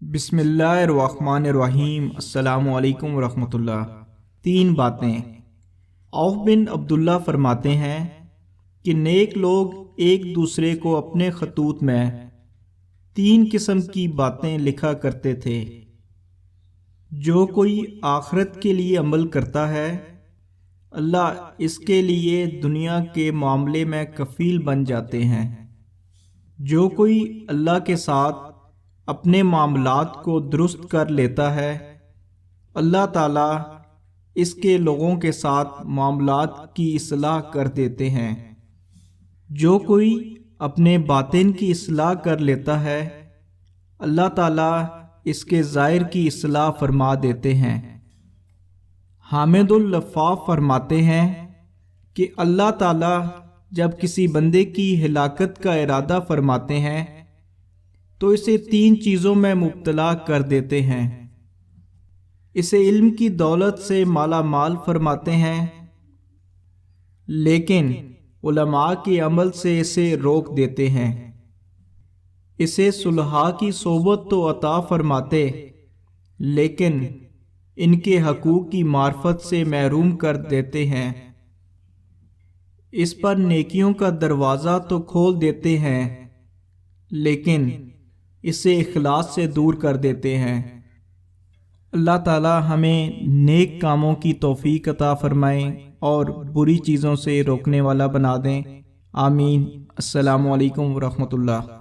بسم اللہ الرحمن الرحیم۔ السلام علیکم ورحمۃ اللہ۔ 3 باتیں۔ عوف بن عبداللہ فرماتے ہیں کہ نیک لوگ ایک دوسرے کو اپنے خطوط میں 3 قسم کی باتیں لکھا کرتے تھے۔ جو کوئی آخرت کے لیے عمل کرتا ہے، اللہ اس کے لیے دنیا کے معاملے میں کفیل بن جاتے ہیں۔ جو کوئی اللہ کے ساتھ اپنے معاملات کو درست کر لیتا ہے، اللہ تعالیٰ اس کے لوگوں کے ساتھ معاملات کی اصلاح کر دیتے ہیں۔ جو کوئی اپنے باطن کی اصلاح کر لیتا ہے، اللہ تعالیٰ اس کے ظاہر کی اصلاح فرما دیتے ہیں۔ حامد الفاف فرماتے ہیں کہ اللہ تعالیٰ جب کسی بندے کی ہلاکت کا ارادہ فرماتے ہیں تو اسے 3 چیزوں میں مبتلا کر دیتے ہیں۔ اسے علم کی دولت سے مالا مال فرماتے ہیں، لیکن علماء کے عمل سے اسے روک دیتے ہیں۔ اسے صلحاء کی صحبت تو عطا فرماتے، لیکن ان کے حقوق کی معرفت سے محروم کر دیتے ہیں۔ اس پر نیکیوں کا دروازہ تو کھول دیتے ہیں، لیکن اسے اخلاص سے دور کر دیتے ہیں۔ اللہ تعالی ہمیں نیک کاموں کی توفیق عطا فرمائیں اور بری چیزوں سے روکنے والا بنا دیں۔ آمین۔ السلام علیکم ورحمۃ اللہ۔